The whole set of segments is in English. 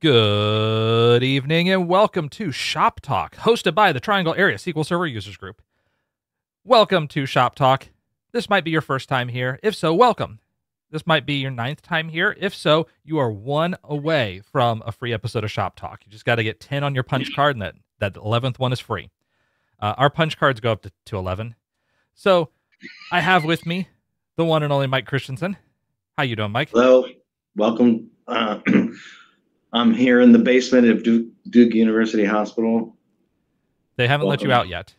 Good evening and welcome to Shop Talk, hosted by the Triangle Area SQL Server Users Group. Welcome to Shop Talk. This might be your first time here. If so, welcome. This might be your 9th time here. If so, you are one away from a free episode of Shop Talk. You just got to get 10 on your punch card, and that 11th one is free. Our punch cards go up to 11. So I have with me the one and only Mike Christensen. How you doing, Mike? Hello. Welcome. I'm here in the basement of Duke University Hospital. They haven't let you out yet.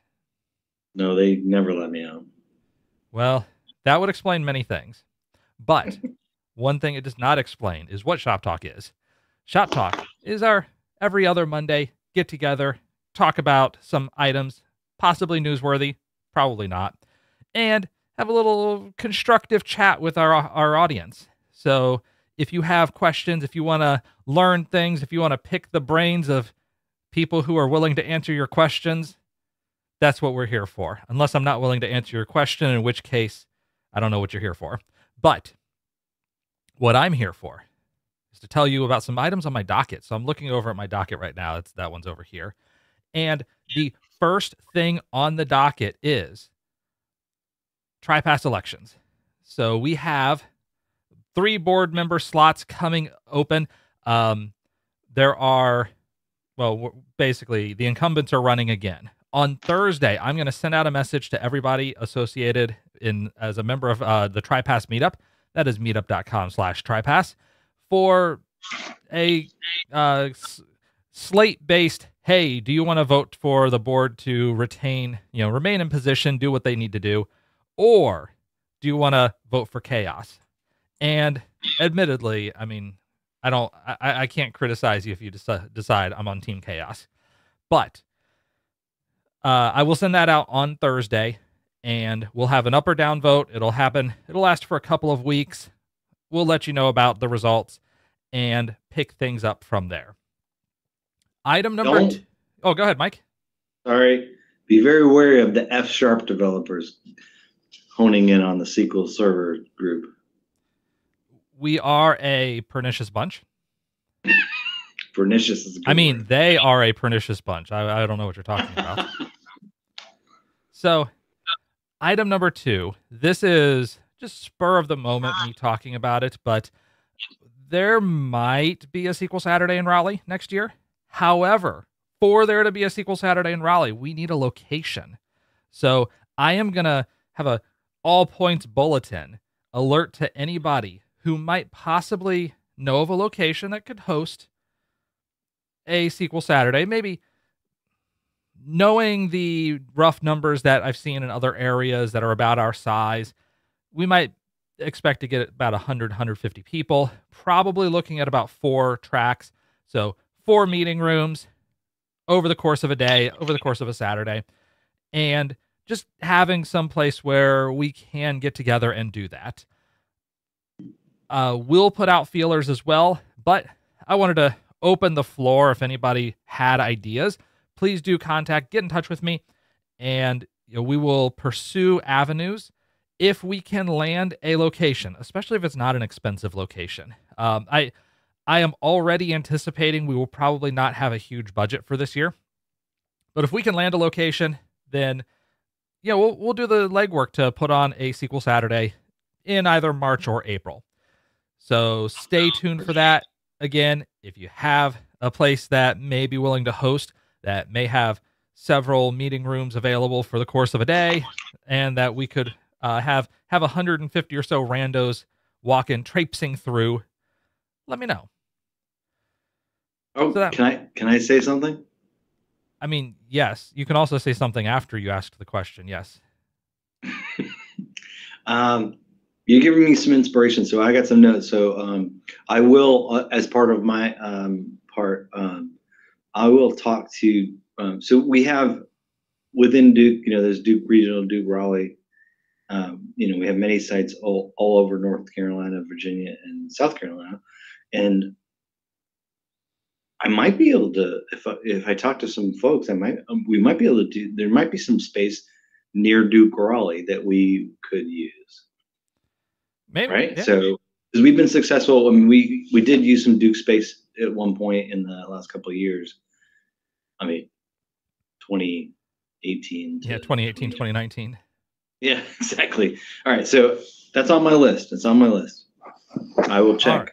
No, they never let me out. Well, that would explain many things. But one thing it does not explain is what Shop Talk is. Shop Talk is our every other Monday get together, talk about some items, possibly newsworthy, probably not, and have a little constructive chat with our audience. So if you have questions, if you want to learn things, if you want to pick the brains of people who are willing to answer your questions, that's what we're here for. Unless I'm not willing to answer your question, in which case, I don't know what you're here for. But what I'm here for is to tell you about some items on my docket. So I'm looking over at my docket right now. That one's over here. And the first thing on the docket is TriPass elections. So we have 3 board member slots coming open. There are, basically the incumbents are running again. On Thursday, I'm going to send out a message to everybody associated as a member of the TriPass meetup. That is meetup.com/TriPass for a slate-based, hey, do you want to vote for the board to remain in position, do what they need to do, or do you want to vote for chaos? And admittedly, I mean, I can't criticize you if you decide I'm on Team Chaos, but I will send that out on Thursday, and we'll have an up or down vote. It'll last for a couple of weeks. We'll let you know about the results and pick things up from there. Item number 2. Oh, go ahead, Mike. Sorry. Be very wary of the F# developers honing in on the SQL Server group. We are a pernicious bunch. Pernicious is a good I mean, word. they are a pernicious bunch. I don't know what you're talking about. So, item number 2. This is just spur of the moment, me talking about it, but there might be a SQL Saturday in Raleigh next year. However, for there to be a SQL Saturday in Raleigh, we need a location. So, I am going to have a all points bulletin alert to anybody who might possibly know of a location that could host a SQL Saturday. Maybe knowing the rough numbers that I've seen in other areas that are about our size, we might expect to get about 100, 150 people, probably looking at about 4 tracks. So 4 meeting rooms over the course of a day, over the course of a Saturday, and just having some place where we can get together and do that. We'll put out feelers as well, but I wanted to open the floor. If anybody had ideas, please do get in touch with me, and we will pursue avenues if we can land a location, especially if it's not an expensive location. I am already anticipating we will probably not have a huge budget for this year, but if we can land a location, then we'll do the legwork to put on a SQL Saturday in either March or April. So stay tuned for that. Again, if you have a place that may be willing to host, that may have several meeting rooms available for the course of a day, and that we could have 150 or so randos walk in, traipsing through, let me know. Oh, so can I say something? I mean, yes. You can also say something after you asked the question. Yes. You're giving me some inspiration, so I got some notes. So I will, as part of my I will talk to. So we have within Duke, there's Duke Regional, Duke Raleigh. We have many sites all over North Carolina, Virginia, and South Carolina, and I might be able to, if I talk to some folks, we might be able to do. There might be some space near Duke Raleigh that we could use. Maybe, right? Yeah. So because we've been successful. I mean, we did use some Duke space at one point in the last couple of years. I mean, 2018 to 2018, 2019. Yeah, exactly. All right, so that's on my list. It's on my list. I will check. Right.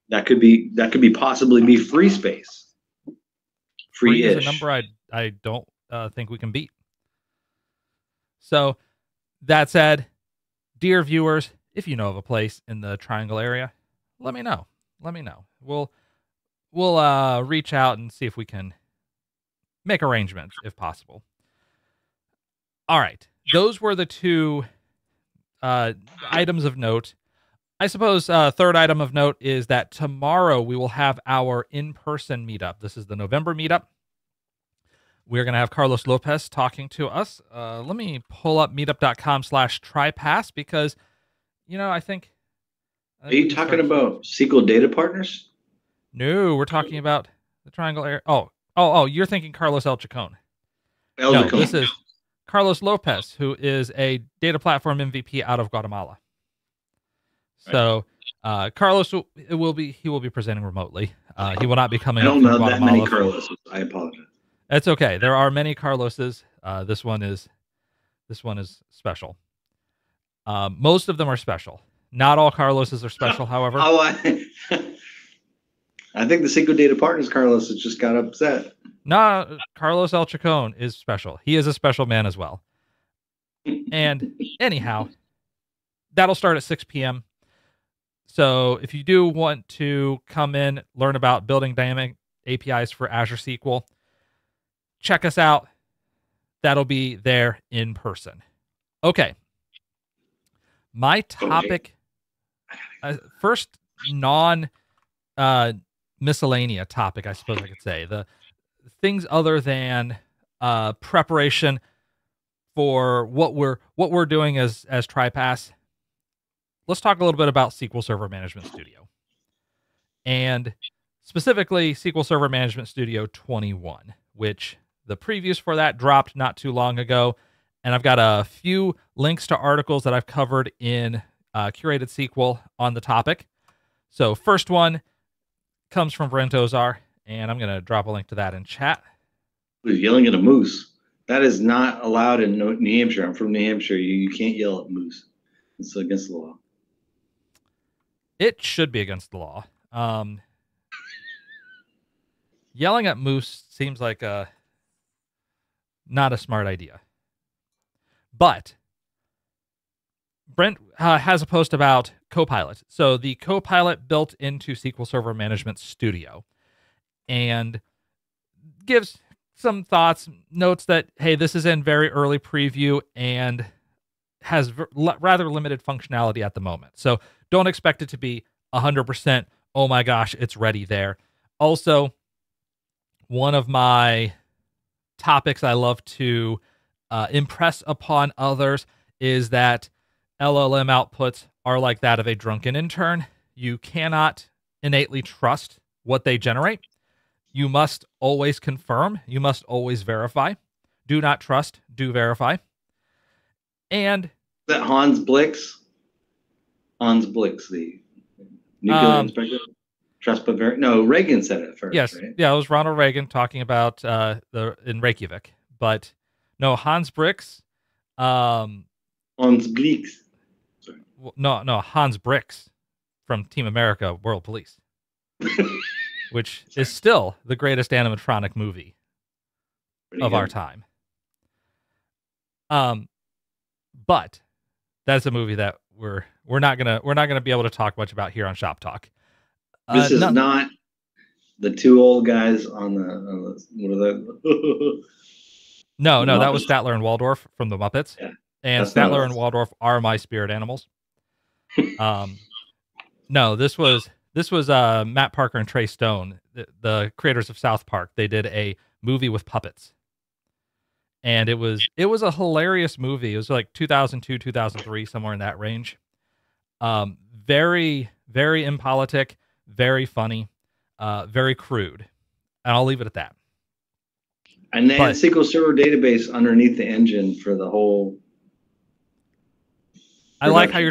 That could be possibly be free space. Free is a number I don't think we can beat. So that said, dear viewers, if you know of a place in the Triangle area, let me know. Let me know. We'll reach out and see if we can make arrangements if possible. All right. Those were the two items of note. I suppose third item of note is that tomorrow we will have our in-person meetup. This is the November meetup. We're going to have Carlos Lopez talking to us. Let me pull up meetup.com/trypass because, I think... Are you talking about SQL Data Partners? No, we're talking about the Triangle area. Oh, you're thinking Carlos El Chacon. No, this is Carlos Lopez, who is a data platform MVP out of Guatemala. So Carlos will be presenting remotely. He will not be coming up from Guatemala. I don't know that many Carloses. I apologize. That's okay. There are many Carloses. This one is special. Most of them are special. Not all Carloses are special, however. I think the SQL Data Partners Carlos has just got upset. No, Carlos El Chacon is special. He is a special man as well. And anyhow, that'll start at 6 p.m. So if you do want to come in, learn about building dynamic APIs for Azure SQL, check us out. That'll be there in person. Okay. My topic, first miscellanea topic, I suppose I could say. The things other than preparation for what we're doing as TriPass. Let's talk a little bit about SQL Server Management Studio. And specifically SQL Server Management Studio 21, which the previews for that dropped not too long ago. And I've got a few links to articles that I've covered in Curated SQL on the topic. So first one comes from Brent Ozar, and I'm going to drop a link to that in chat. You're yelling at a moose. That is not allowed in New Hampshire. I'm from New Hampshire. You can't yell at moose. It's against the law. It should be against the law. Yelling at moose seems like not a smart idea. But Brent has a post about Copilot. So the Copilot built into SQL Server Management Studio and gives some thoughts, notes that, hey, this is in very early preview and has rather limited functionality at the moment. So don't expect it to be 100%, oh my gosh, it's ready there. Also, one of my topics I love to impress upon others is that LLM outputs are like that of a drunken intern. You cannot innately trust what they generate. You must always confirm. You must always verify. Do not trust, do verify. And that Hans Blix? Hans Blix, the nuclear inspector? Trust but verify. No, Reagan said it first. Yes. Right? Yeah, it was Ronald Reagan talking about in Reykjavik. But no, Hans Brix. Hans Blix. Sorry. No, Hans Brix from Team America World Police. Which is still the greatest animatronic movie of our time. But that's a movie that we're not gonna be able to talk much about here on Shop Talk. This is not the two old guys on the what are they? No, that was Statler and Waldorf from the Muppets. Yeah, and Statler and Waldorf are my spirit animals. No, this was Matt Parker and Trey Stone, the creators of South Park. They did a movie with puppets. And it was a hilarious movie. It was like 2002, 2003, somewhere in that range. Very, very impolitic, very funny, very crude. And I'll leave it at that. And they had SQL Server database underneath the engine for the whole I like how production.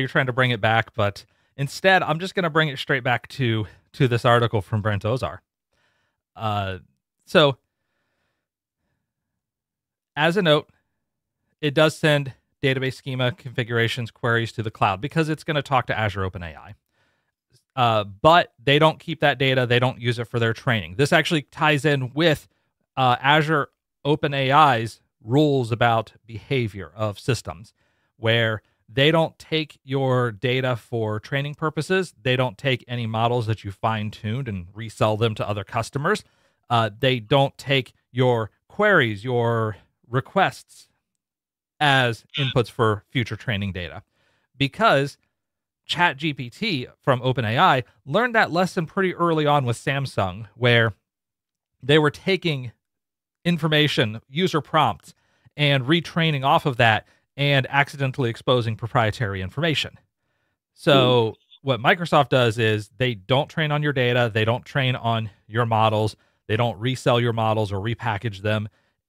you're trying to bring it back, but instead, I'm just going to bring it straight back to this article from Brent Ozar. So, as a note, it does send database schema configurations queries to the cloud because it's going to talk to Azure OpenAI. But they don't keep that data. They don't use it for their training. This actually ties in with Azure OpenAI's rules about behavior of systems, where they don't take your data for training purposes. They don't take any models that you fine-tuned and resell them to other customers. They don't take your queries, your requests as inputs for future training data, because ChatGPT from OpenAI learned that lesson pretty early on with Samsung, where they were taking information, user prompts, and retraining off of that and accidentally exposing proprietary information. So what Microsoft does is they don't train on your data, they don't train on your models, they don't resell your models or repackage them,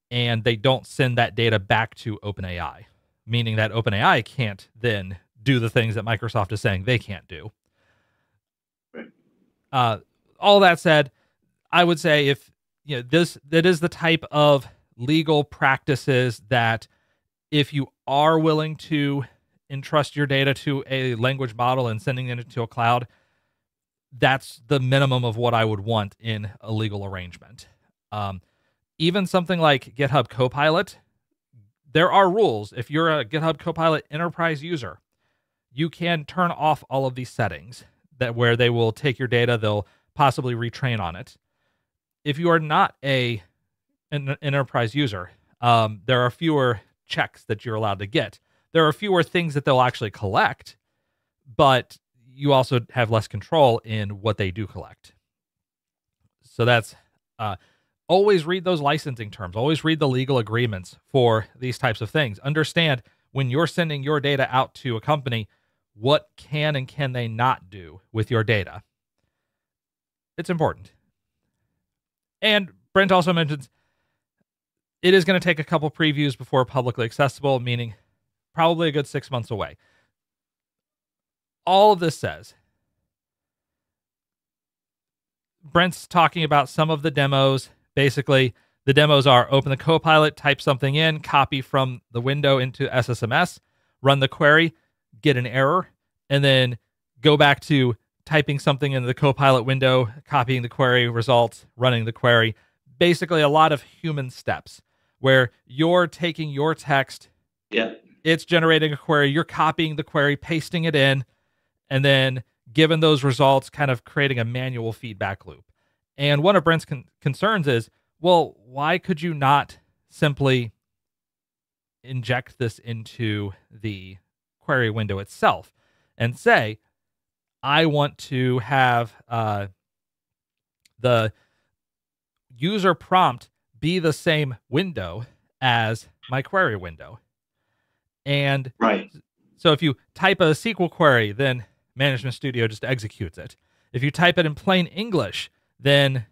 and they don't send that data back to OpenAI, meaning that OpenAI can't then do the things that Microsoft is saying they can't do. All that said, I would say if that is the type of legal practices that if you are willing to entrust your data to a language model and sending it into a cloud, that's the minimum of what I would want in a legal arrangement. Even something like GitHub Copilot, there are rules. If you're a GitHub Copilot enterprise user, you can turn off all of these settings where they will take your data, they'll possibly retrain on it. If you are not an enterprise user, there are fewer checks that you're allowed to get. There are fewer things that they'll actually collect, but you also have less control in what they do collect. So that's always read those licensing terms. Always read the legal agreements for these types of things. Understand when you're sending your data out to a company, what can and can they not do with your data. It's important. And Brent also mentions it is going to take a couple previews before publicly accessible, meaning probably a good 6 months away. All of this says, Brent's talking about some of the demos. Basically, the demos are open the Copilot, type something in, copy from the window into SSMS, run the query, get an error, and then go back to typing something in the Copilot window, copying the query results, running the query. Basically, a lot of human steps where you're taking your text, it's generating a query, you're copying the query, pasting it in, and then given those results, kind of creating a manual feedback loop. And one of Brent's concerns is, well, why could you not simply inject this into the query window itself and say, I want to have the user prompt be the same window as my query window. And so if you type a SQL query, then Management Studio just executes it. If you type it in plain English, then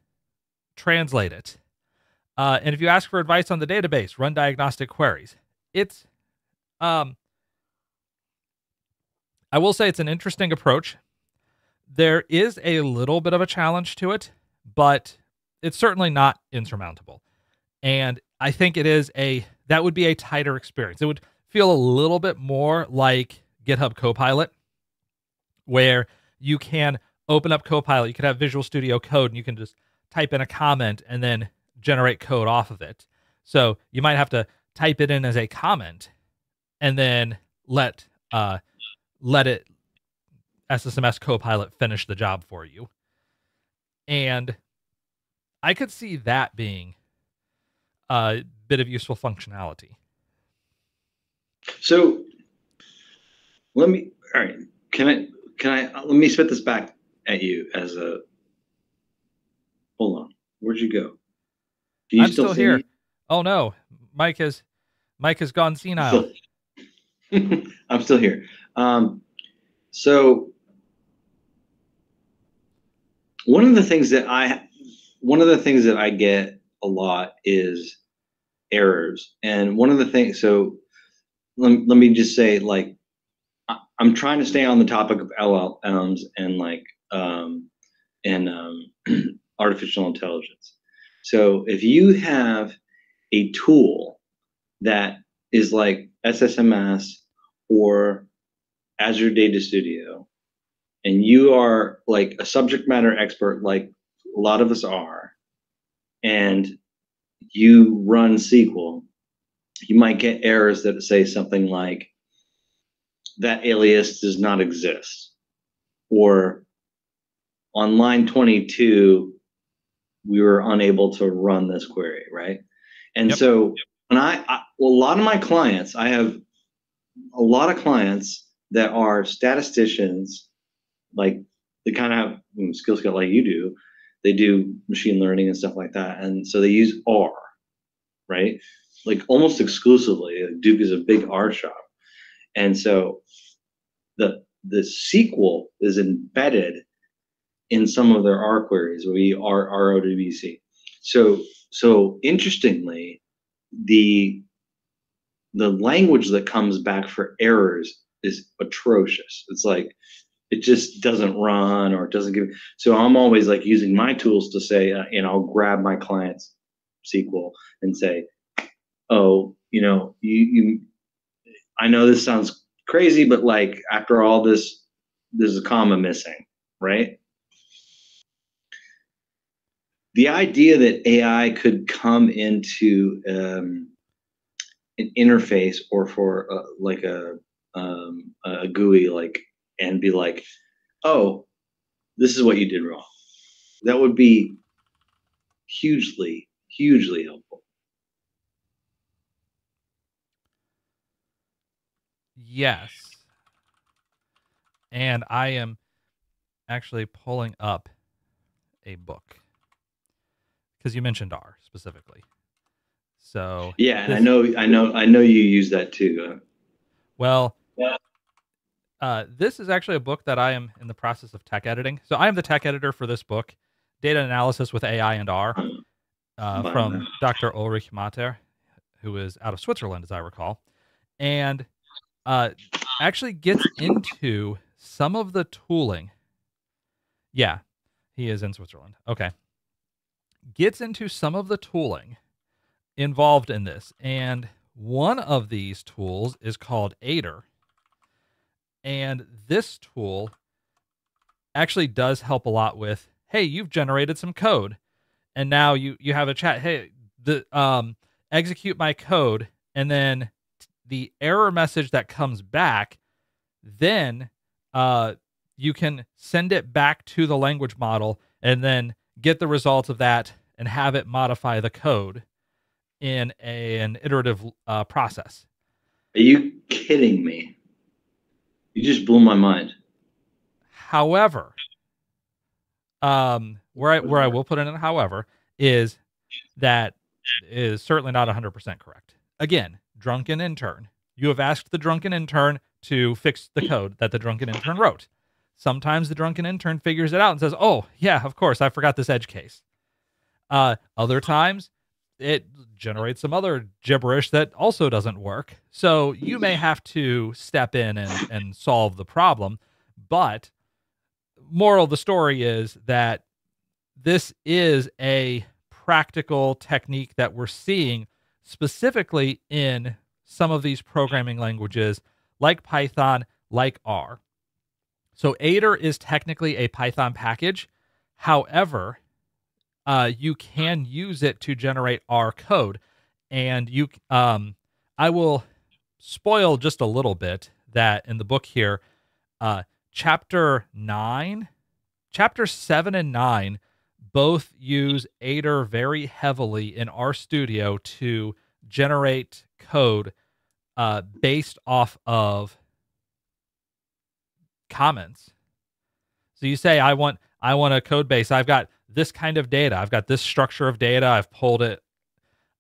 translate it. And if you ask for advice on the database, run diagnostic queries. It's, I will say it's an interesting approach. There is a little bit of a challenge to it, but it's certainly not insurmountable. And I think that would be a tighter experience. It would feel a little bit more like GitHub Copilot, where you can open up Copilot, you could have Visual Studio Code, and you can just type in a comment and then generate code off of it. So you might have to type it in as a comment and then let it SSMS Copilot finish the job for you. And I could see that being a bit of useful functionality. So let me spit this back at you as a, hold on, where'd you go? Can you I'm still here. me? Oh no, Mike has gone senile. I'm still here. So one of the things that I get a lot is errors. And one of the things, so let me just say, like, I'm trying to stay on the topic of LLMs and like and artificial intelligence. So if you have a tool that is like SSMS or Azure Data Studio, and you are like a subject matter expert, like a lot of us are, and you run SQL, you might get errors that say something like that alias does not exist, or on line 22, we were unable to run this query, right? And Yep. so when well, a lot of my clients, I have a lot of clients that are statisticians, like they kind of have skill set like you do. They do machine learning and stuff like that. And so they use R, right? Like almost exclusively. Duke is a big R shop. And so the SQL is embedded in some of their R queries. We are RODBC. So interestingly, the language that comes back for errors is atrocious. It's like it just doesn't run or it doesn't give. So I'm always like using my tools to say, and I'll grab my client's SQL and say, oh, you I know this sounds crazy, but like after all this, there's a comma missing, right? The idea that AI could come into an interface or for like a GUI, like, and be like, oh, this is what you did wrong. That would be hugely, hugely helpful. Yes. And I am actually pulling up a book because you mentioned R specifically. So yeah, and I know you use that too. Well, this is actually a book that I am in the process of tech editing. So I am the tech editor for this book, Data Analysis with AI and R, from Dr. Ulrich Mater, who is out of Switzerland, as I recall, and actually gets into some of the tooling. Yeah, he is in Switzerland. Okay. Gets into some of the tooling involved in this. And one of these tools is called Aider. And this tool actually does help a lot with, hey, you've generated some code. And now you have a chat, hey, execute my code. And then the error message that comes back, then you can send it back to the language model and then get the results of that and have it modify the code in an iterative process. Are you kidding me? You just blew my mind. However, where I will put in a however is that is certainly not 100% correct. Again, drunken intern. You have asked the drunken intern to fix the code that the drunken intern wrote. Sometimes the drunken intern figures it out and says, oh, yeah, of course, I forgot this edge case. Other times, it generates some other gibberish that also doesn't work. So you may have to step in and solve the problem. But moral of the story is that this is a practical technique that we're seeing specifically in some of these programming languages like Python, like R. So Aider is technically a Python package. However, you can use it to generate R code. And I will spoil just a little bit that in the book here, chapter 7 and 9 both use Aider very heavily in RStudio to generate code based off of comments. So you say, I want a code base. I've got this kind of data. I've got this structure of data. I've pulled it.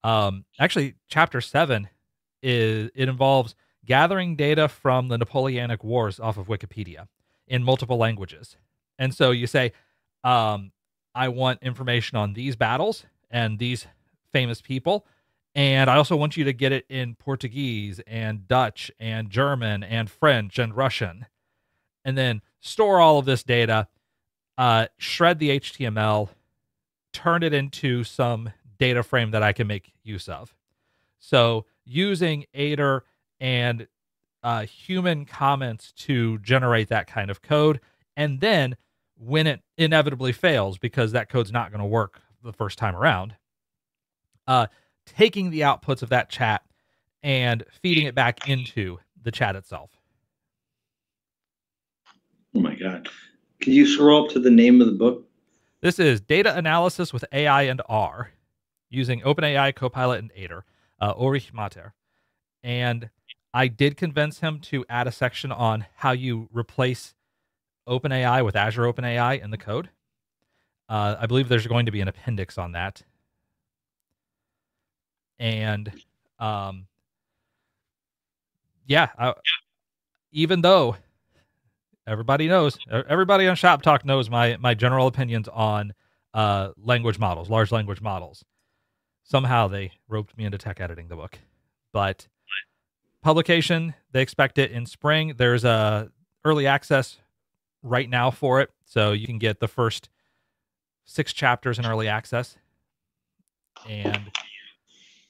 Actually, chapter 7 it involves gathering data from the Napoleonic Wars off of Wikipedia in multiple languages. And so you say, I want information on these battles and these famous people, And I also want you to get it in Portuguese and Dutch and German and French and Russian. And then store all of this data, shred the HTML, turn it into some data frame that I can make use of. So using Aider and human comments to generate that kind of code. And then when it inevitably fails, because that code's not going to work the first time around, taking the outputs of that chat and feeding it back into the chat itself. Oh my God. Can you scroll up to the name of the book? This is Data Analysis with AI and R, using OpenAI, Copilot, and Aider, Ulrich Mater. And I did convince him to add a section on how you replace OpenAI with Azure OpenAI in the code. I believe there's going to be an appendix on that. And even though everybody on Shop Talk knows my general opinions on language models, large language models, somehow they roped me into tech editing the book. But publication, they expect it in spring. There's a early access right now for it, so you can get the first 6 chapters in early access. And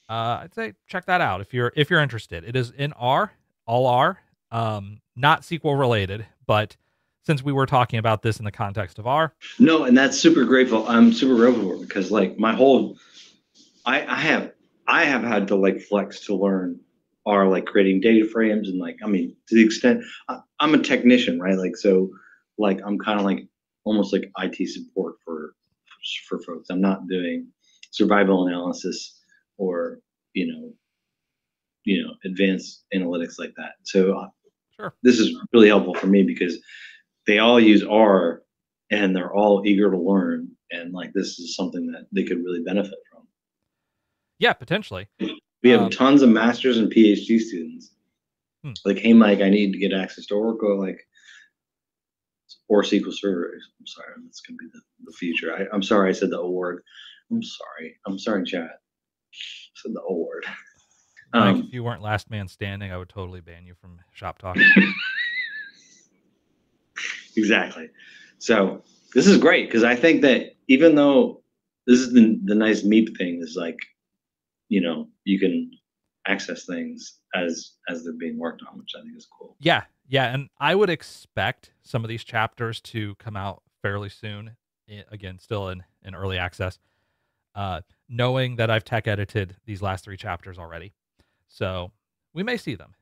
I'd say check that out if you're interested. It is in R, all R, not SQL related, but since we were talking about this in the context of R. No, and that's super grateful. I'm super grateful for it because like my whole, I have had to like flex to learn R, like creating data frames and like, I mean, to the extent I'm a technician, right? Like, so like, I'm kind of like almost like IT support for folks. I'm not doing survival analysis or, advanced analytics like that. So sure, this is really helpful for me because they all use R and they're all eager to learn. And like, this is something that they could really benefit from. Yeah, potentially. We have tons of masters and PhD students. Like, hey, Mike, I need to get access to Oracle, like, or SQL Server. I'm sorry, that's gonna be the future. I'm sorry, I said the O word. I'm sorry, chat. I said the O word. Mike, if you weren't last man standing, I would totally ban you from Shop Talk. Exactly. So this is great because I think that even though this is the nice MEEP thing is like, you can access things as they're being worked on, which I think is cool. Yeah, and I would expect some of these chapters to come out fairly soon. Again, still in early access. Knowing that I've tech edited these last 3 chapters already. So we may see them.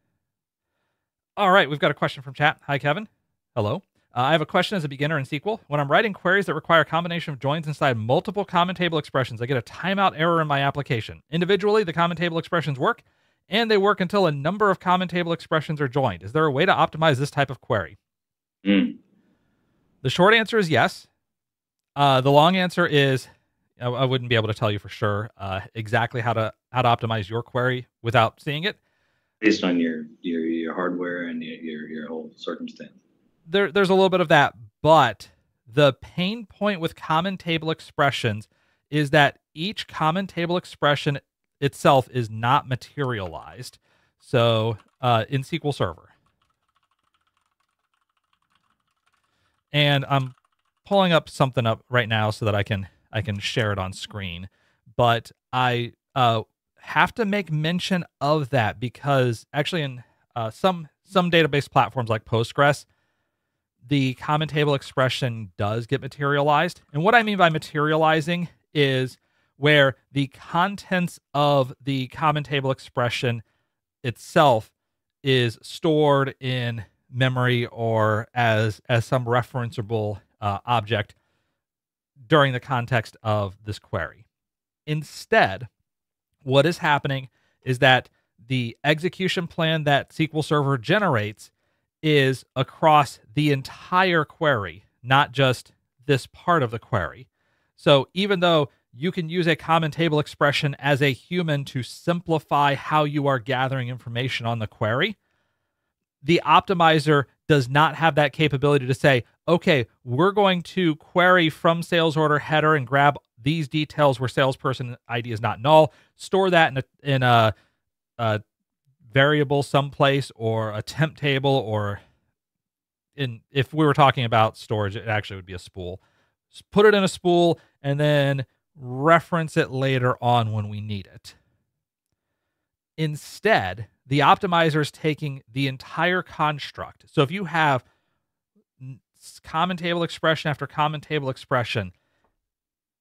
All right, we've got a question from chat. Hi, Kevin. Hello. I have a question as a beginner in SQL. When I'm writing queries that require a combination of joins inside multiple common table expressions, I get a timeout error in my application. Individually, the common table expressions work, and they work until a number of common table expressions are joined. Is there a way to optimize this type of query? The short answer is yes. The long answer is I wouldn't be able to tell you for sure exactly how to optimize your query without seeing it. Based on your hardware and your whole circumstance. There's a little bit of that, but the pain point with common table expressions is that each common table expression itself is not materialized. So in SQL Server. And I'm pulling up something up right now so that I can share it on screen. But I have to make mention of that because actually in some database platforms like Postgres, the common table expression does get materialized. And what I mean by materializing is where the contents of the common table expression itself is stored in memory or as some referenceable object during the context of this query. Instead, what is happening is that the execution plan that SQL Server generates is across the entire query, not just this part of the query. So even though you can use a common table expression as a human to simplify how you are gathering information on the query, the optimizer does not have that capability to say, okay, we're going to query from sales order header and grab these details where salesperson ID is not null, store that in a variable someplace, or a temp table, or if we were talking about storage, it actually would be a spool. Just put it in a spool and then reference it later on when we need it. Instead, the optimizer is taking the entire construct. So if you have common table expression after common table expression,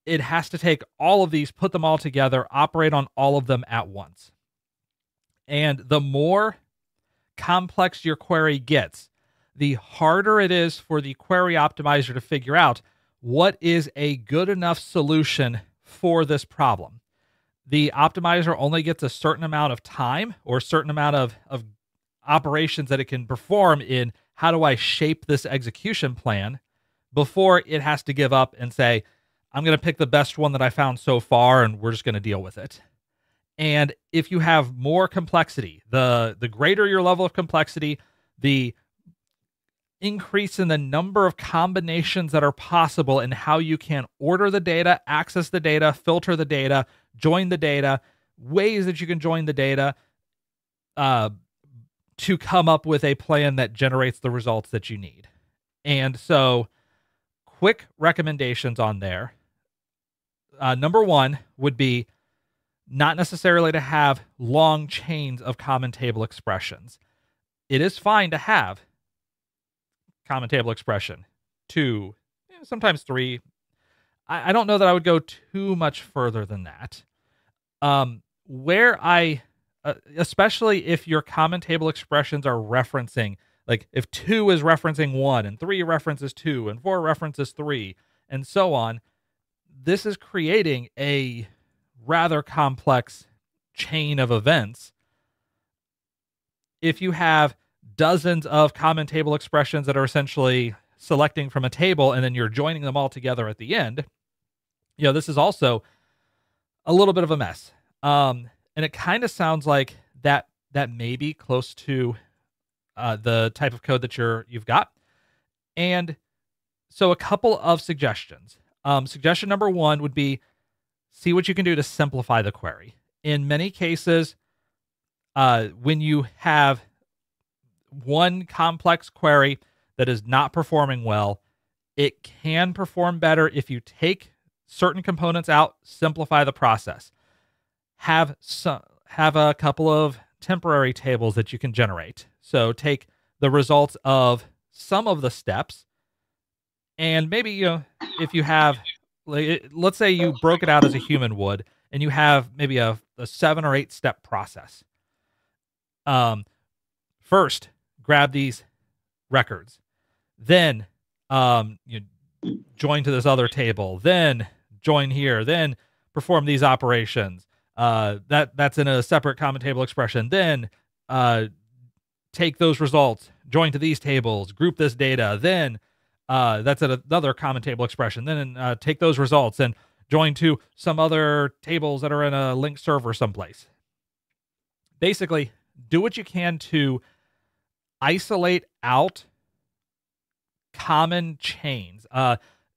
it has to take all of these, put them all together, operate on all of them at once. And the more complex your query gets, the harder it is for the query optimizer to figure out what is a good enough solution for this problem. The optimizer only gets a certain amount of time or a certain amount of operations that it can perform in how do I shape this execution plan before it has to give up and say, I'm going to pick the best one that I found so far and we're just going to deal with it. And if you have more complexity, the greater your level of complexity, the increase in the number of combinations that are possible in how you can order the data, access the data, filter the data, join the data, ways that you can join the data to come up with a plan that generates the results that you need. And so, quick recommendations on there. Number one would be not necessarily to have long chains of common table expressions. It is fine to have common table expression, 2, sometimes 3. I don't know that I would go too much further than that. Especially if your common table expressions are referencing, like if 2 is referencing 1 and 3 references 2 and 4 references 3 and so on, this is creating a rather complex chain of events. If you have dozens of common table expressions that are essentially selecting from a table and then you're joining them all together at the end, this is also a little bit of a mess. And it kind of sounds like that may be close to the type of code that you've got. And so a couple of suggestions. Suggestion number 1 would be, see what you can do to simplify the query. In many cases, when you have one complex query that is not performing well, it can perform better if you take certain components out, simplify the process. Have a couple of temporary tables that you can generate. So take the results of some of the steps, and maybe if you have, let's say you broke it out as a human would, and you have maybe a 7 or 8 step process. First, grab these records, then you join to this other table, then join here, then perform these operations. That's in a separate common table expression. Then take those results, join to these tables, group this data. Then that's at another common table expression. Then take those results and join to some other tables that are in a linked server someplace. Basically, do what you can to isolate out common chains.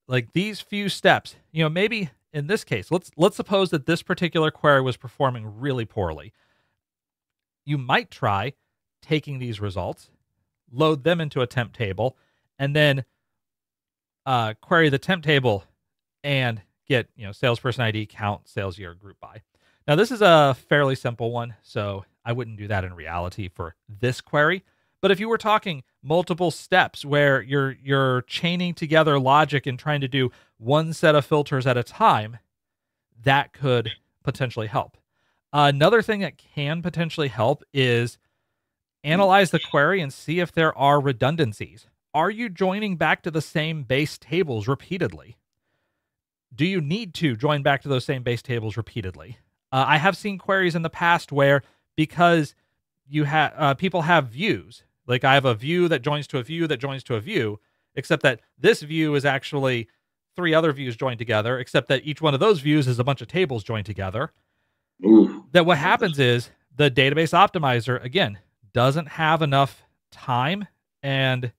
Like these few steps, maybe in this case, let's suppose that this particular query was performing really poorly. You might try taking these results, load them into a temp table, and then query the temp table and get salesperson ID, count, sales year, group by. Now this is a fairly simple one, so I wouldn't do that in reality for this query. But if you were talking multiple steps where you're chaining together logic and trying to do one set of filters at a time, that could potentially help. Another thing that can potentially help is analyze the query and see if there are redundancies. Are you joining back to the same base tables repeatedly? Do you need to join back to those same base tables repeatedly? I have seen queries in the past where, because you have people have views, like I have a view that joins to a view that joins to a view, except that this view is actually 3 other views joined together, except that each one of those views is a bunch of tables joined together. Ooh. That what happens is the database optimizer, again, doesn't have enough time and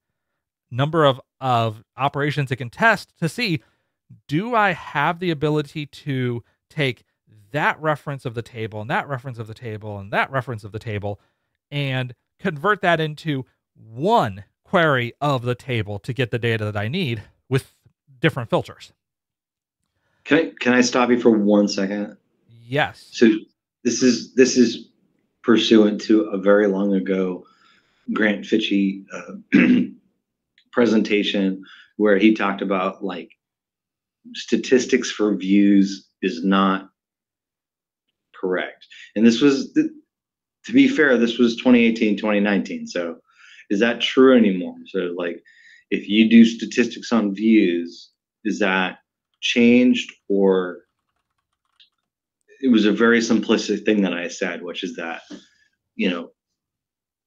number of operations it can test to see, do I have the ability to take that reference of the table and that reference of the table and that reference of the table and convert that into one query of the table to get the data that I need with different filters? Can I stop you for 1 second? Yes. So this is pursuant to a very long ago Grant Fitchie presentation where he talked about like statistics for views is not correct. And this was, to be fair, this was 2018, 2019. So is that true anymore? So like if you do statistics on views, is that changed, or it was a very simplistic thing that I said, which is that, you know,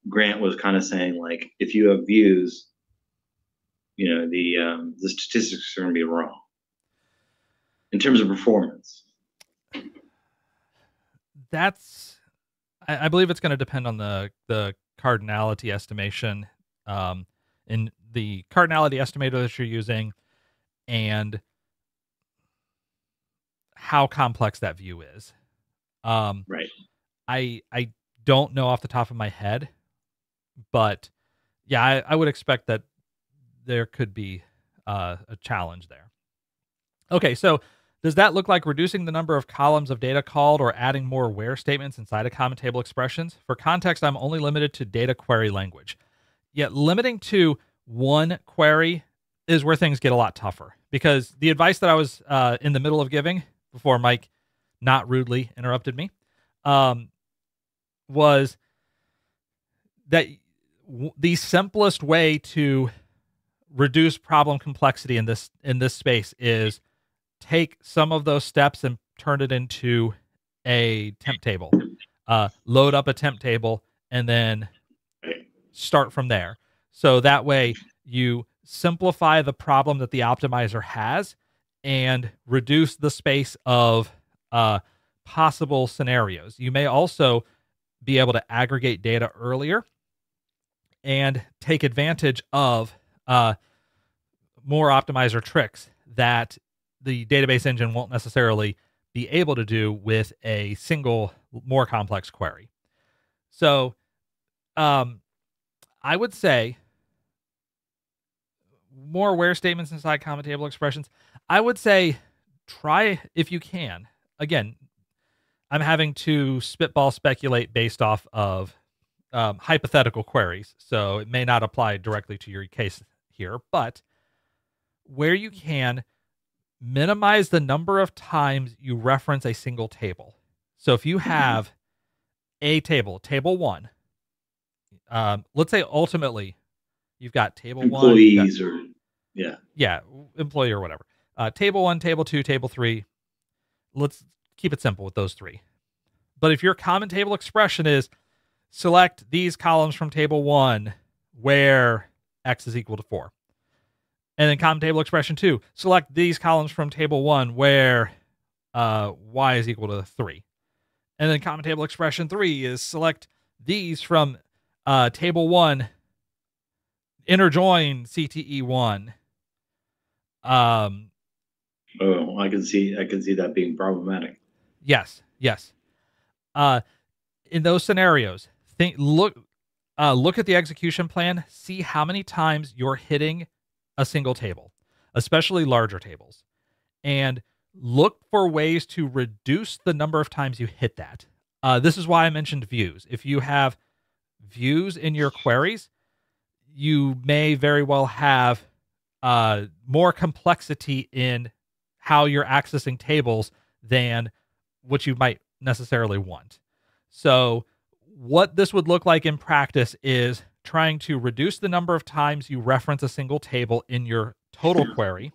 Grant was kind of saying like, if you have views, you know, the statistics are going to be wrong in terms of performance. I believe it's going to depend on the cardinality estimation, in the cardinality estimator that you're using, and how complex that view is. Right. I don't know off the top of my head, but yeah, I would expect that there could be a challenge there. Okay, so does that look like reducing the number of columns of data called or adding more where statements inside of common table expressions? For context, I'm only limited to data query language. Yet limiting to one query is where things get a lot tougher, because the advice that I was in the middle of giving before Mike not rudely interrupted me was that the simplest way to reduce problem complexity in this space is take some of those steps and turn it into a temp table. Load up a temp table and then start from there. So that way you simplify the problem that the optimizer has and reduce the space of possible scenarios. You may also be able to aggregate data earlier and take advantage of more optimizer tricks that the database engine won't necessarily be able to do with a single, more complex query. So I would say more where statements inside common table expressions. I would say try, if you can. Again, I'm having to spitball speculate based off of hypothetical queries, so it may not apply directly to your case here, but where you can, minimize the number of times you reference a single table. So if you have a table, table one, let's say ultimately you've got table employees one, or employee or whatever. Table one, table two, table three. Let's keep it simple with those three. But if your common table expression is select these columns from table one where X is equal to 4. And then common table expression 2, select these columns from table 1 where Y is equal to 3. And then common table expression 3 is select these from table 1, inner join CTE1. I can see that being problematic. Yes. In those scenarios, look at the execution plan, see how many times you're hitting a single table, especially larger tables, and look for ways to reduce the number of times you hit that. This is why I mentioned views. If you have views in your queries, you may very well have more complexity in how you're accessing tables than what you might necessarily want. So what this would look like in practice is trying to reduce the number of times you reference a single table in your total query.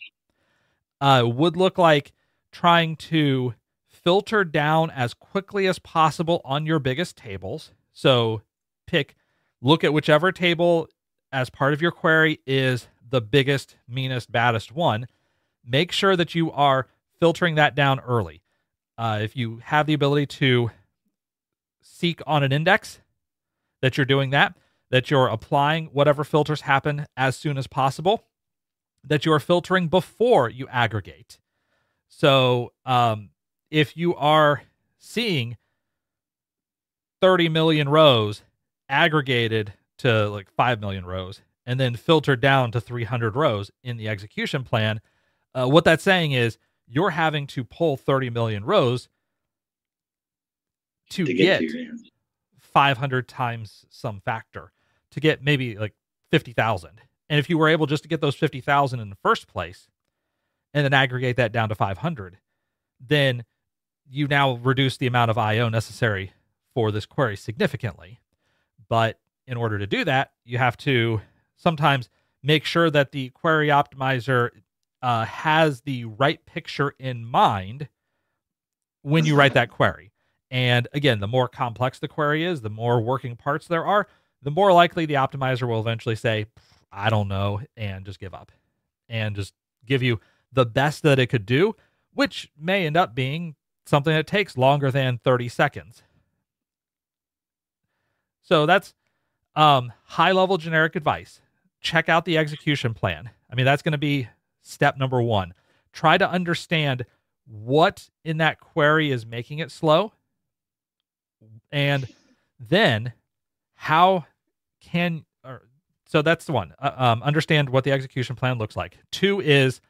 Would look like trying to filter down as quickly as possible on your biggest tables. So look at whichever table as part of your query is the biggest, meanest, baddest one. Make sure that you are filtering that down early. If you have the ability to seek on an index, that you're doing that you're applying whatever filters happen as soon as possible. that you are filtering before you aggregate. So if you are seeing 30 million rows aggregated to like 5 million rows and then filtered down to 300 rows in the execution plan, what that's saying is you're having to pull 30 million rows to get to your hands. 500 times some factor to get maybe like 50,000. And if you were able just to get those 50,000 in the first place and then aggregate that down to 500, then you now reduce the amount of IO necessary for this query significantly. But in order to do that, you have to sometimes make sure that the query optimizer has the right picture in mind when you write that query. And again, the more complex the query is, the more working parts there are, the more likely the optimizer will eventually say, I don't know, and just give up and just give you the best that it could do, which may end up being something that takes longer than 30 seconds. So that's high-level generic advice. Check out the execution plan. I mean, that's going to be step number one. Try to understand what in that query is making it slow. And then so that's the one. Understand what the execution plan looks like. Two is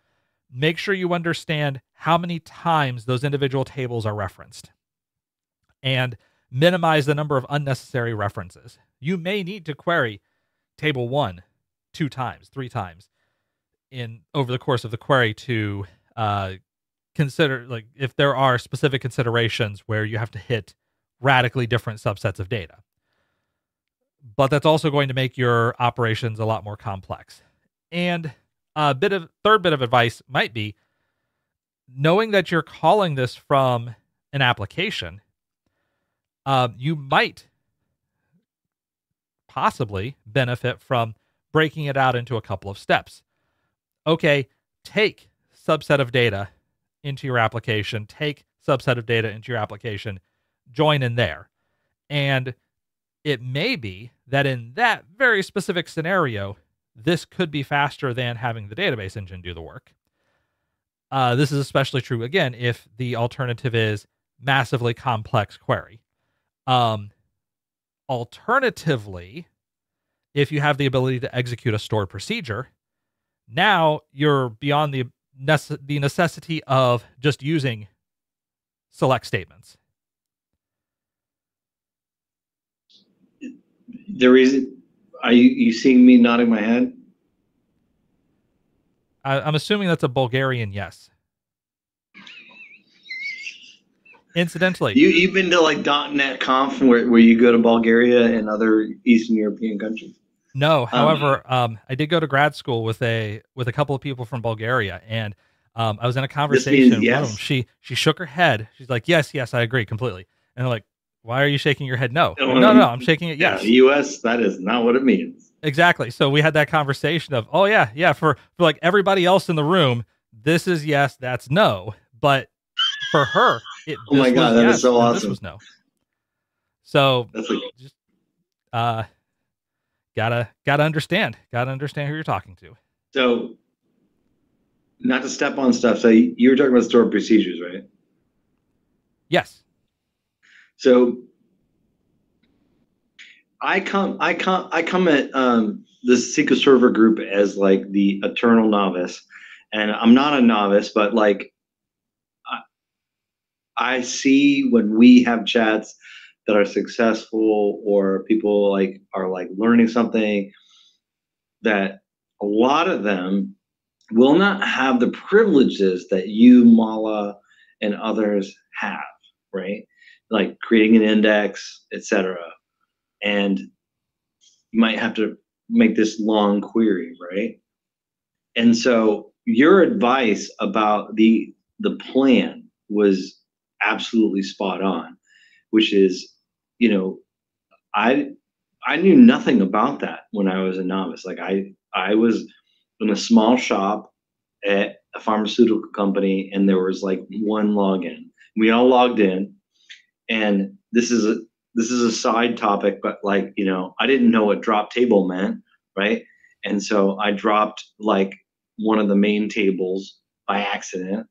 make sure you understand how many times those individual tables are referenced and minimize the number of unnecessary references. You may need to query table 1 2 times, 3 times over the course of the query to consider, like, if there are specific considerations where you have to hit radically different subsets of data. But that's also going to make your operations a lot more complex. And third bit of advice might be knowing that you're calling this from an application. You might possibly benefit from breaking it out into a couple of steps. Okay, take subset of data into your application, take subset of data into your application, join in there. And it may be that in that very specific scenario, this could be faster than having the database engine do the work. This is especially true, again, if the alternative is massively complex query. Alternatively, if you have the ability to execute a stored procedure, now you're beyond the necessity of just using select statements. The reason, are you seeing me nodding my head? I'm assuming that's a Bulgarian yes. Incidentally, you've been to like .NET Conf where you go to Bulgaria and other Eastern European countries? No, however, I did go to grad school with a couple of people from Bulgaria, and I was in a conversation. Yes. One of them, she shook her head. She's like, "Yes, I agree completely." And I'm like, "Why are you shaking your head? No, no, I'm shaking it. Yes." Yeah, U.S. That is not what it means. Exactly. So we had that conversation of, "Oh yeah, for like everybody else in the room, this is yes, that's no." But for her, oh my god, that is so awesome. This was no. So that's like, just gotta understand who you're talking to. So, not to step on stuff. So you were talking about stored procedures, right? Yes. So I come at the SQL Server group as like the eternal novice, and I'm not a novice, but like I see when we have chats that are successful or people like are like learning something, that a lot of them will not have the privileges that you, Mala, and others have, right? Like creating an index, etc. And you might have to make this long query, right? And so your advice about the plan was absolutely spot on, which is, you know, I knew nothing about that when I was a novice. Like I was in a small shop at a pharmaceutical company, and there was like one login. We all logged in, and this is a side topic, but like, you know, I didn't know what drop table meant, right? And so I dropped like one of the main tables by accident,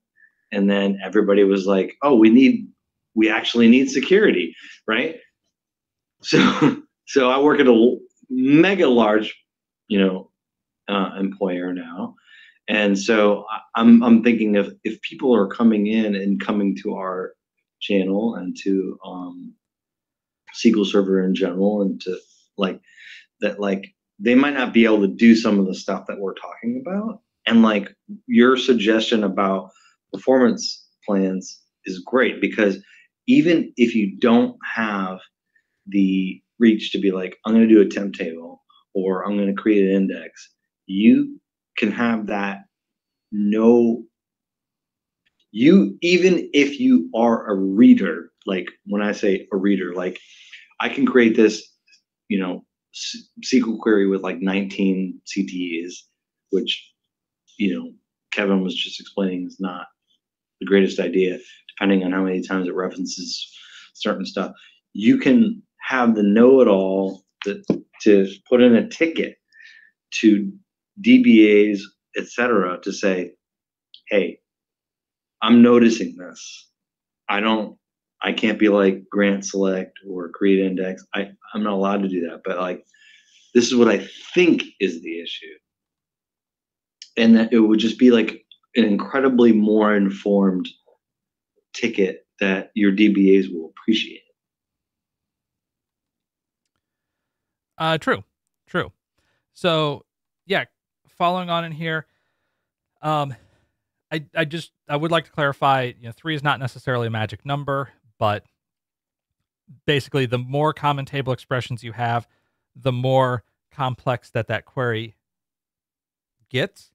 and then everybody was like, "Oh, we actually need security, right?" So so I work at a mega large, you know, employer now, and so I'm thinking if people are coming in and coming to our channel and to SQL Server in general, and to like that, like they might not be able to do some of the stuff that we're talking about, and like your suggestion about performance plans is great, because even if you don't have the reach to be like, I'm going to do a temp table or I'm going to create an index, you can have that. No, you, even if you are a reader, like when I say a reader, like I can create this, you know, SQL query with like 19 CTEs, which, you know, Kevin was just explaining is not the greatest idea, depending on how many times it references certain stuff. You can have the know-it-all to put in a ticket to DBAs, etc., to say, hey, I'm noticing this. I can't be like grant select or create index. I'm not allowed to do that, but like this is what I think is the issue. And that it would just be like an incredibly more informed ticket that your DBAs will appreciate. True. So yeah, following on in here, um, I would like to clarify, 3 is not necessarily a magic number, but basically the more common table expressions you have, the more complex that query gets,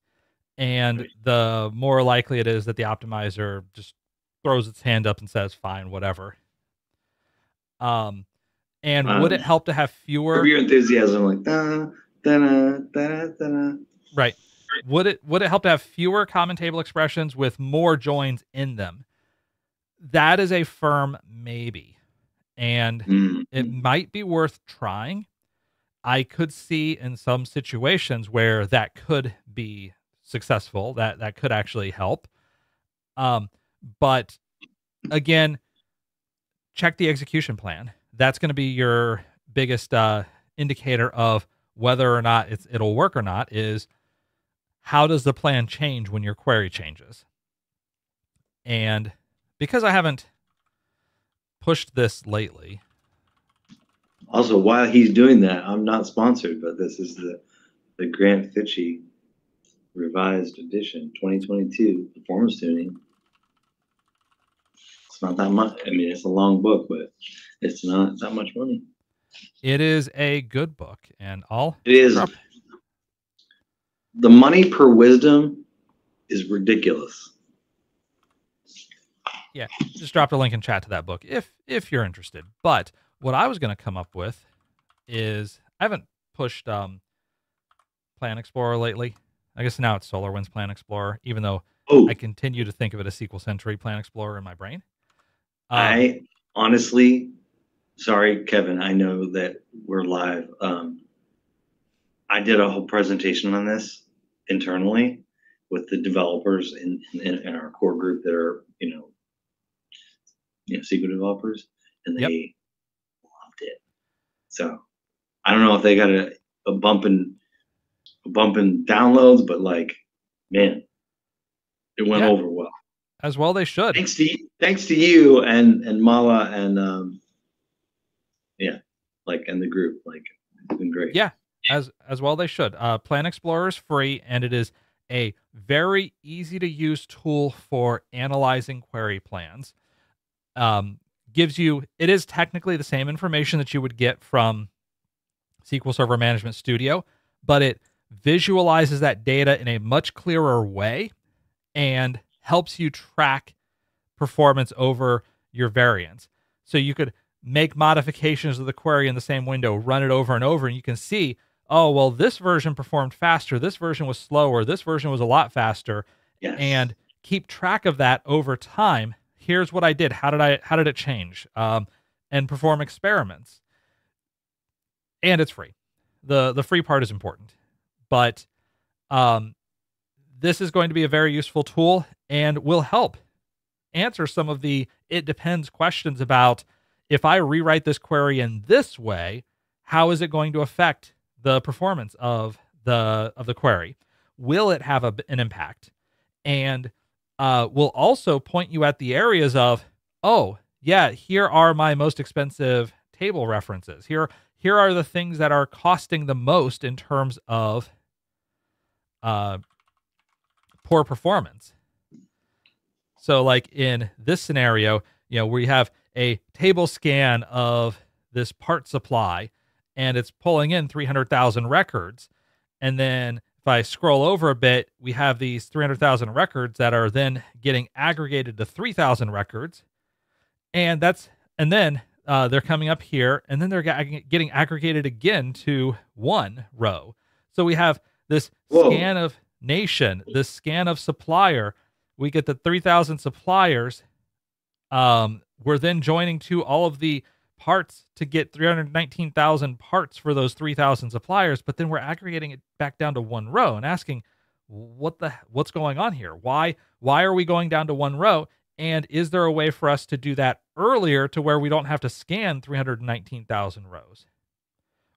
and the more likely it is that the optimizer just throws its hand up and says, fine, whatever. And would it help to have fewer? Your enthusiasm, like da, da, da, da, da. Right. Would it help to have fewer common table expressions with more joins in them? That is a firm maybe, and it might be worth trying. I could see in some situations where that could be successful, that could actually help. But again, check the execution plan. That's going to be your biggest indicator of whether or not it'll work or not, is how does the plan change when your query changes? And because I haven't pushed this lately. Also, while he's doing that, I'm not sponsored, but this is the Grant Fitchy revised edition 2022 performance tuning. It's not that much. I mean, it's a long book, but it's not that much money. It is a good book, and it is. The money per wisdom is ridiculous. Yeah, just dropped a link in chat to that book if you're interested. But what I was going to come up with is, I haven't pushed Plan Explorer lately. I guess now it's SolarWinds Plan Explorer, even though I continue to think of it as SQL Century Plan Explorer in my brain. I honestly, sorry, Kevin, I know that we're live. I did a whole presentation on this internally with the developers in our core group that are, SQL developers, and they loved it. So I don't know if they got a bump in downloads, but like, man, it went over well. As well they should. Thanks to you and Mala and and the group. Like, it's been great. Yeah, as well they should. Plan Explorer is free, and it is a very easy to use tool for analyzing query plans. It is technically the same information that you would get from SQL Server Management Studio, but it visualizes that data in a much clearer way and helps you track performance over your variants. So you could make modifications of the query in the same window, run it over and over, and you can see, oh, well, this version performed faster, this version was slower, this version was a lot faster, and keep track of that over time. Here's what I did. How did it change? And perform experiments. And it's free. The free part is important. But this is going to be a very useful tool and will help answer some of the it depends questions about, if I rewrite this query in this way, how is it going to affect the performance of the query? Will it have an impact? And will also point you at the areas of, oh, yeah, here are my most expensive table references. Here are the things that are costing the most in terms of poor performance. So like in this scenario, we have a table scan of this part supply and it's pulling in 300,000 records. And then if I scroll over a bit, we have these 300,000 records that are then getting aggregated to 3,000 records. And then they're coming up here, and then they're getting aggregated again to one row. So we have this scan of nation, this scan of supplier. We get the 3,000 suppliers. We're then joining to all of the parts to get 319,000 parts for those 3,000 suppliers, but then we're aggregating it back down to one row and asking, what's going on here? Why are we going down to one row? And is there a way for us to do that earlier to where we don't have to scan 319,000 rows?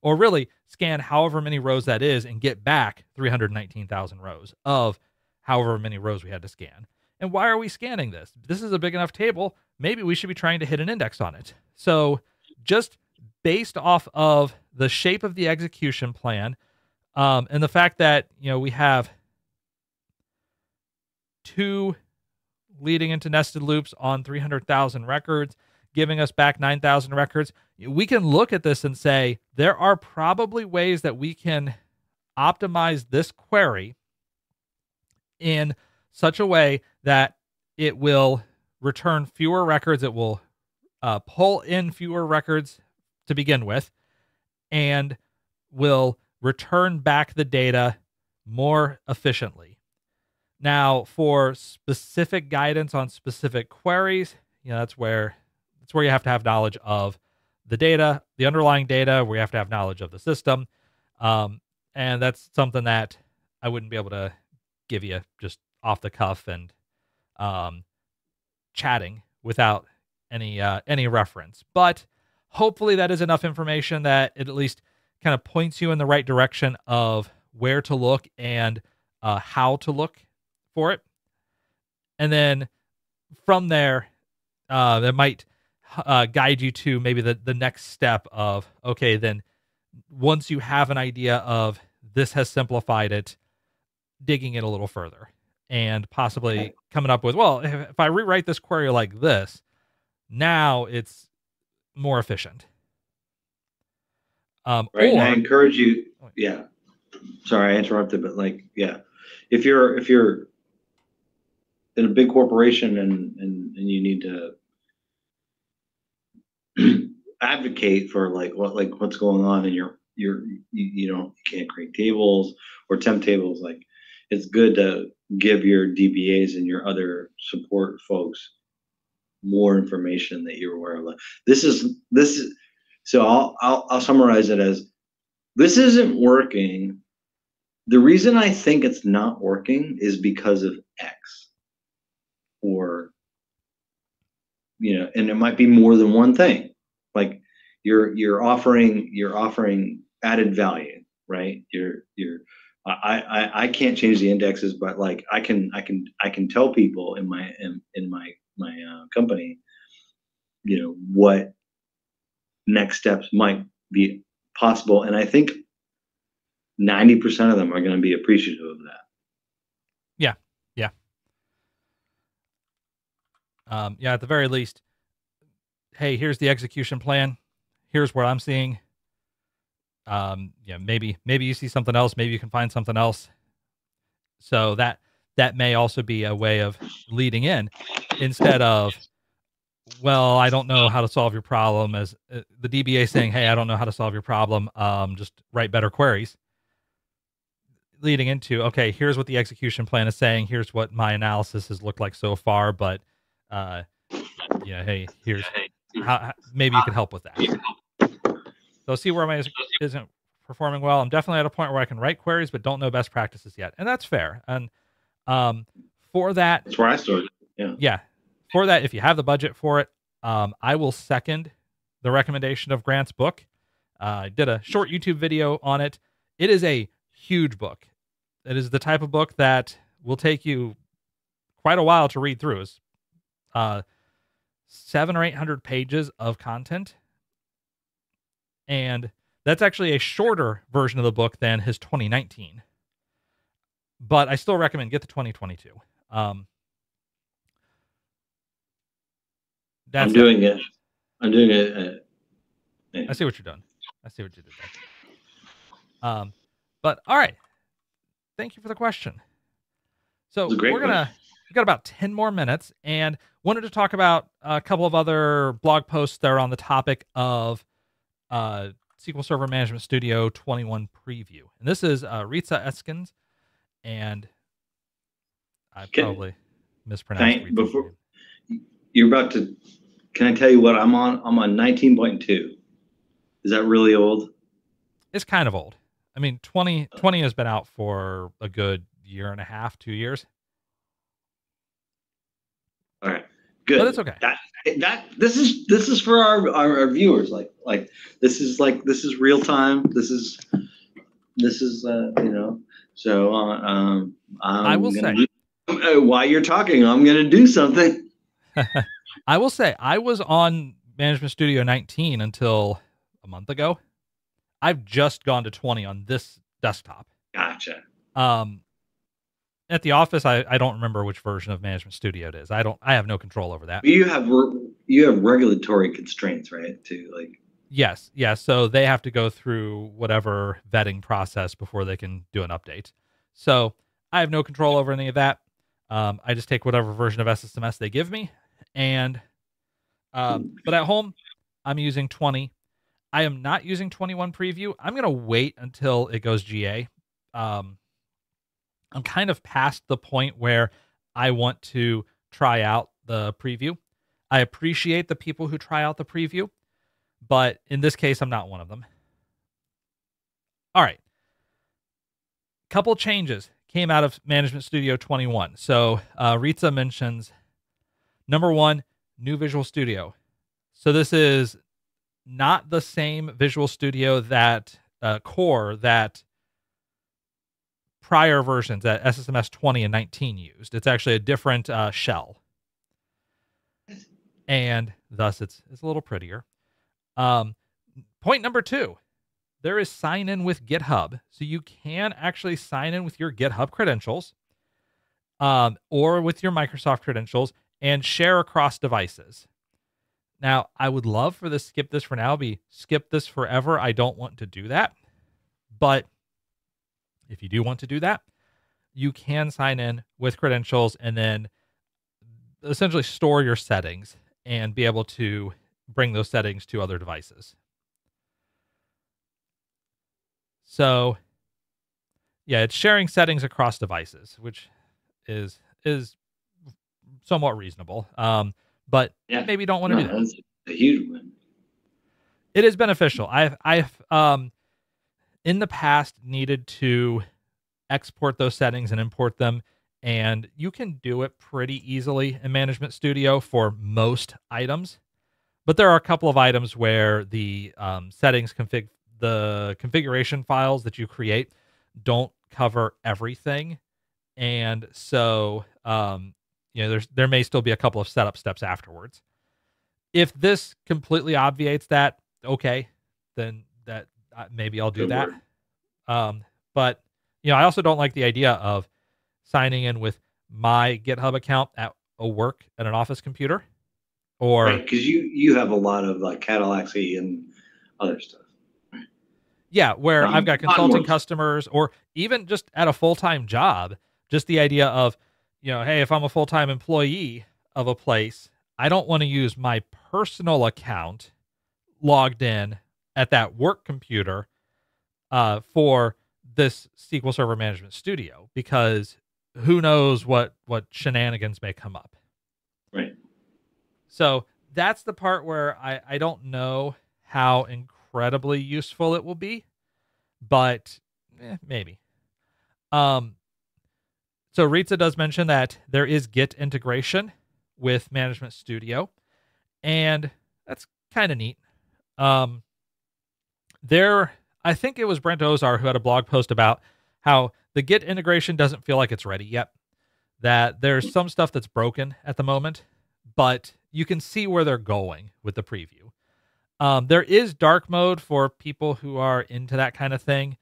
Or really scan however many rows that is and get back 319,000 rows of however many rows we had to scan. And why are we scanning this? This is a big enough table. Maybe we should be trying to hit an index on it. So just based off of the shape of the execution plan, and the fact that, we have two leading into nested loops on 300,000 records, giving us back 9,000 records, we can look at this and say, there are probably ways that we can optimize this query in such a way that it will return fewer records. It will pull in fewer records to begin with, and will return back the data more efficiently. Now, for specific guidance on specific queries, that's where you have to have knowledge of the data, the underlying data, where you have to have knowledge of the system. And that's something that I wouldn't be able to give you just off the cuff and chatting without any reference. But hopefully that is enough information that it at least kind of points you in the right direction of where to look and how to look for it. And then from there, that might guide you to maybe the next step of, okay, then once you have an idea of this has simplified it, digging it a little further and possibly coming up with, well, if I rewrite this query like this, now it's more efficient. Right. And I encourage you. Yeah. Sorry, I interrupted, but if you're in a big corporation and you need to advocate for what's going on and you can't create tables or temp tables, it's good to give your DBAs and your other support folks more information that you're aware of. This is so I'll summarize it as, this isn't working. The reason I think it's not working is because of X, or and it might be more than one thing. Like you're offering added value, right? I can't change the indexes, but I can tell people in my company, what next steps might be possible, and I think 90% of them are going to be appreciative of that. Yeah. At the very least, hey, here's the execution plan. Here's what I'm seeing. Maybe you see something else. Maybe you can find something else. So that may also be a way of leading in, instead of, well, I don't know how to solve your problem, as the DBA saying, hey, I don't know how to solve your problem. Just write better queries. Leading into, okay, here's what the execution plan is saying. Here's what my analysis has looked like so far. But, hey, here's how maybe you can help with that. So see where my isn't performing well. I'm definitely at a point where I can write queries, but don't know best practices yet. And that's fair. And For that, That's where I started. Yeah. yeah, for that, if you have the budget for it, I will second the recommendation of Grant's book. I did a short YouTube video on it. It is a huge book. It is the type of book that will take you quite a while to read through. It's 700 or 800 pages of content. And that's actually a shorter version of the book than his 2019. But I still recommend get the 2022. I'm doing it. I'm doing it. I see what you're doing. I see what you did there. But all right. Thank you for the question. So we got about 10 more minutes, and wanted to talk about a couple of other blog posts that are on the topic of SQL Server Management Studio 21 preview. And this is Ritza Eskins, and I probably mispronounced before you're about to. Can I tell you what I'm on? I'm on 19.2. Is that really old? It's kind of old. I mean, 20 has been out for a good year and a half, 2 years. All right, good. But it's okay. This is for our viewers. Like this is real time. This is you know. So I will say while you're talking, I'm going to do something. I will say I was on Management Studio 19 until a month ago. I've just gone to 20 on this desktop. Gotcha. At the office, I don't remember which version of Management Studio it is. I have no control over that. You have regulatory constraints, right? Too, like. Yes. So they have to go through whatever vetting process before they can do an update. So I have no control over any of that. I just take whatever version of SSMS they give me. And but at home, I'm using 20. I am not using 21 preview. I'm going to wait until it goes GA. I'm kind of past the point where I want to try out the preview. I appreciate the people who try out the preview, but in this case, I'm not one of them. All right. Couple changes came out of Management Studio 21. So Ritza mentions, number one, new Visual Studio. So this is not the same Visual Studio that core that prior versions that SSMS 20 and 19 used. It's actually a different shell. And thus it's a little prettier. Point number two, there is sign in with GitHub. So you can actually sign in with your GitHub credentials or with your Microsoft credentials and share across devices. Now, I would love for this skip this for now be skip this forever. I don't want to do that. But if you do want to do that, you can sign in with credentials and then essentially store your settings and be able to bring those settings to other devices. So, yeah, it's sharing settings across devices, which is somewhat reasonable. But yeah, maybe you don't want to do that. That's a huge one. It is beneficial. I've in the past needed to export those settings and import them, and you can do it pretty easily in Management Studio for most items. But there are a couple of items where the settings the configuration files that you create don't cover everything, and so there may still be a couple of setup steps afterwards. If this completely obviates that, okay, then that maybe I'll do that. But I also don't like the idea of signing in with my GitHub account at an office computer, or because you have a lot of like Cadillac-y and other stuff. Yeah, where I've got consulting customers, or even just at a full-time job, just the idea of, hey, if I'm a full-time employee of a place, I don't want to use my personal account logged in at that work computer for this SQL Server Management Studio, because who knows what shenanigans may come up. Right. So that's the part where I don't know how incredibly useful it will be, but maybe. So Ritza does mention that there is Git integration with Management Studio, and that's kind of neat. I think it was Brent Ozar who had a blog post about how the Git integration doesn't feel like it's ready yet, that there's some stuff that's broken at the moment, but you can see where they're going with the preview. There is dark mode for people who are into that kind of thing.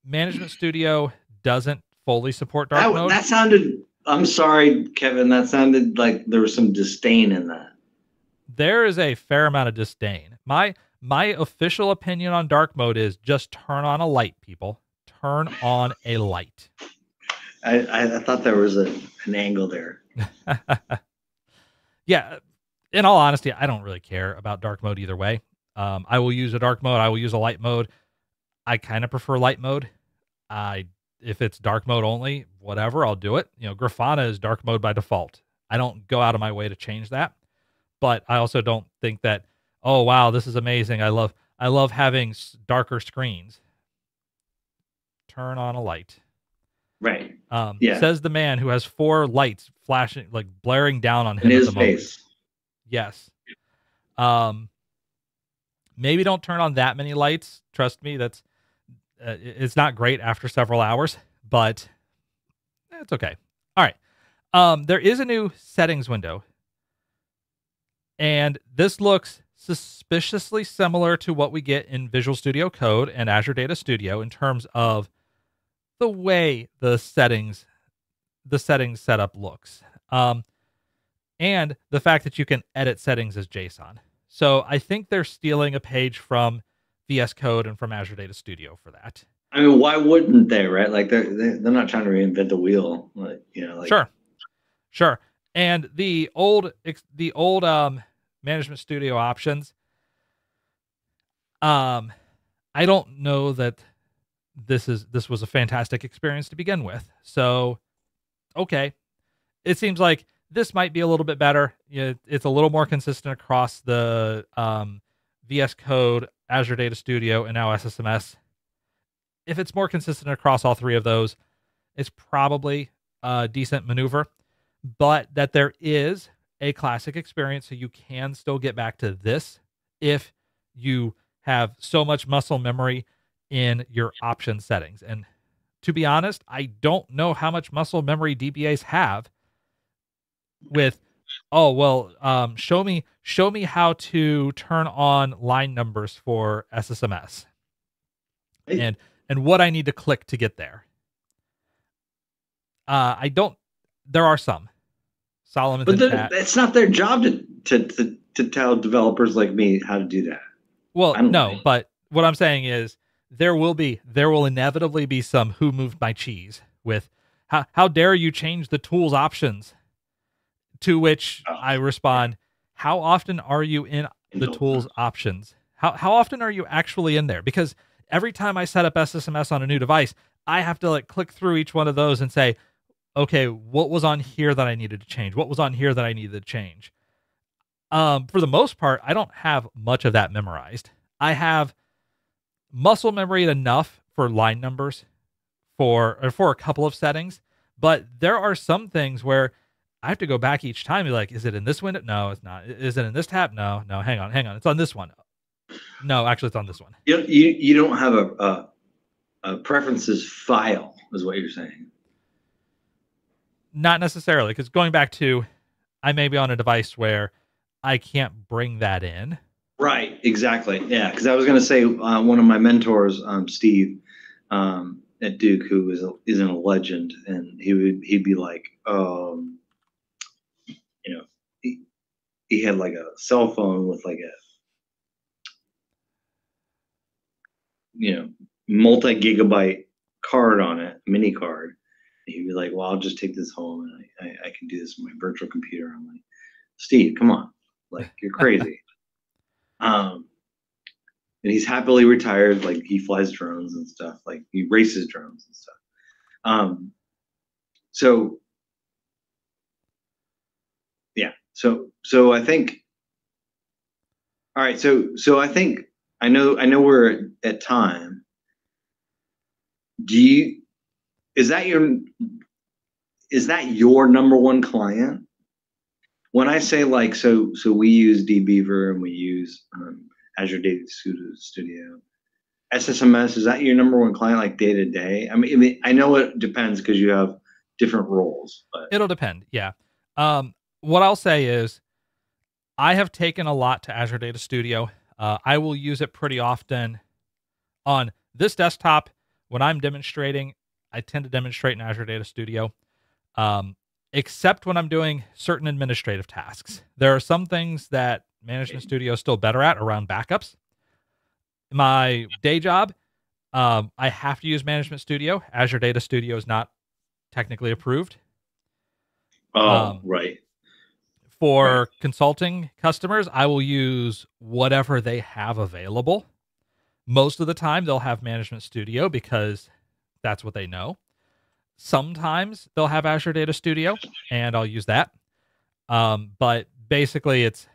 Management Studio doesn't fully support dark mode. That sounded, I'm sorry, Kevin, that sounded like there was some disdain in that. There is a fair amount of disdain. My official opinion on dark mode is just turn on a light, people. Turn on a light. I thought there was an angle there. Yeah, in all honesty, I don't really care about dark mode either way. I will use a dark mode. I will use a light mode. I kind of prefer light mode. If it's dark mode only, whatever, I'll do it. Grafana is dark mode by default. I don't go out of my way to change that. But I also don't think that, oh wow, this is amazing. I love having darker screens. Turn on a light. Right. Says the man who has 4 lights flashing, like blaring down on him in at his the moment. face. Yes. Maybe don't turn on that many lights. Trust me, that's it's not great after several hours, but it's okay. All right. There is a new settings window, and this looks suspiciously similar to what we get in Visual Studio Code and Azure Data Studio in terms of the way the settings setup looks, and the fact that you can edit settings as JSON. So I think they're stealing a page from VS Code and from Azure Data Studio for that. I mean, why wouldn't they, right? Like they're not trying to reinvent the wheel, Sure. And the old Management Studio options, I don't know that this was a fantastic experience to begin with. So, okay, it seems like this might be a little bit better. It's a little more consistent across the VS Code, Azure Data Studio, and now SSMS. If it's more consistent across all 3 of those, it's probably a decent maneuver. But that there is a classic experience, so you can still get back to this if you have so much muscle memory in your option settings. And to be honest, I don't know how much muscle memory DBAs have with, show me how to turn on line numbers for SSMS and what I need to click to get there. There are some. Solomon, but it's not their job to tell developers like me how to do that. Well, no, but what I'm saying is there will inevitably be some who moved my cheese with how dare you change the tools options, to which I respond, how often are you in the tools options? How often are you actually in there? Because every time I set up SSMS on a new device, I have to click through each one of those and say, okay, what was on here that I needed to change? What was on here that I needed to change? For the most part, I don't have much of that memorized. I have muscle memory enough for line numbers for a couple of settings, but there are some things where I have to go back each time and be like, is it in this window? No, it's not. Is it in this tab? No, hang on. It's on this one. No, actually it's on this one. You don't have a preferences file is what you're saying. Not necessarily, because going back to, I may be on a device where I can't bring that in. Right, exactly. Yeah, because I was going to say one of my mentors, Steve, at Duke, who is a legend, and he'd be like, he had like a cell phone with like a multi-gigabyte card on it, mini card. He'd be like, well, I'll just take this home and I can do this on my virtual computer. I'm like, Steve, come on. Like, you're crazy. And he's happily retired. Like, he flies drones and stuff. Like, he races drones and stuff. So I think, all right. So I think, I know we're at time. Is that is that your number one client? When I say like, so we use dbeaver and we use Azure Data Studio. SSMS, is that your number one client, like day to day? I know it depends because you have different roles, but It'll depend. Yeah. What I'll say is I have taken a lot to Azure Data Studio. I will use it pretty often on this desktop. When I'm demonstrating, I tend to demonstrate in Azure Data Studio, except when I'm doing certain administrative tasks. There are some things that Management Studio is still better at around backups. My day job, I have to use Management Studio. Azure Data Studio is not technically approved. Right. For consulting customers, I will use whatever they have available. Most of the time, they'll have Management Studio because that's what they know. Sometimes they'll have Azure Data Studio, and I'll use that. But basically, it's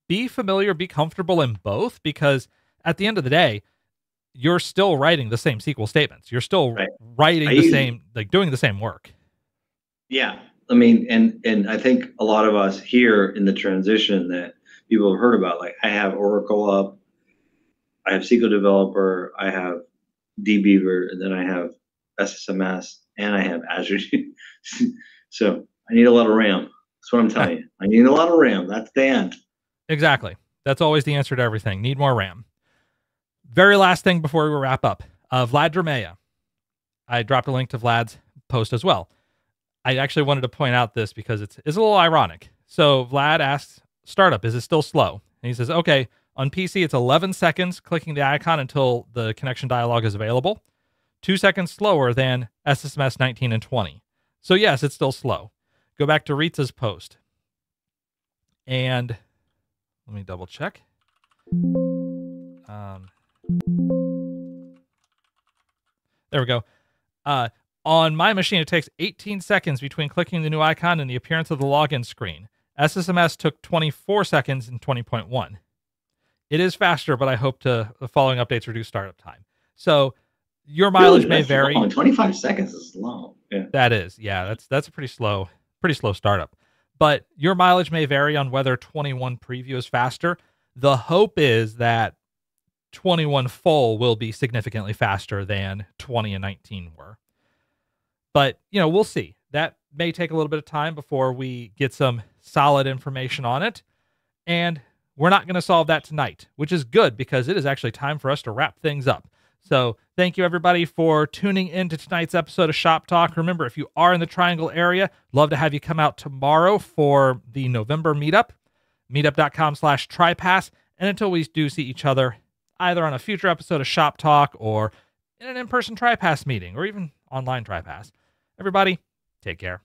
be familiar, be comfortable in both, because at the end of the day, you're still writing the same SQL statements. You're still writing the same, like doing the same work. Yeah. I mean, and I think a lot of us here in the transition that people have heard about, like I have Oracle up, I have SQL Developer, I have dbeaver, and then I have SSMS, and I have Azure. So I need a lot of RAM. That's what I'm telling you. I need a lot of RAM. That's the end. Exactly. That's always the answer to everything. Need more RAM. Very last thing before we wrap up. Vlad Dramea. I dropped a link to Vlad's post as well. I actually wanted to point out this because it's a little ironic. So Vlad asks, startup, is it still slow? And he says, okay, on PC, it's 11 seconds clicking the icon until the connection dialog is available. 2 seconds slower than SSMS 19 and 20. So yes, it's still slow. Go back to Ritsa's post. And let me double check. There we go. On my machine, it takes 18 seconds between clicking the new icon and the appearance of the login screen. SSMS took 24 seconds in 20.1. It is faster, but I hope the following updates reduce startup time. So your mileage may vary. Long. 25 seconds is long. Yeah. That is, yeah, that's a pretty slow startup. But your mileage may vary on whether 21 preview is faster. The hope is that 21 full will be significantly faster than 20 and 19 were. But, we'll see. That may take a little bit of time before we get some solid information on it. And we're not going to solve that tonight, which is good because it is actually time for us to wrap things up. So thank you, everybody, for tuning in to tonight's episode of Shop Talk. Remember, if you are in the Triangle area, love to have you come out tomorrow for the November meetup, meetup.com/TriPass. And until we do see each other, either on a future episode of Shop Talk or in an in-person TriPass meeting or even online TriPass, everybody, take care.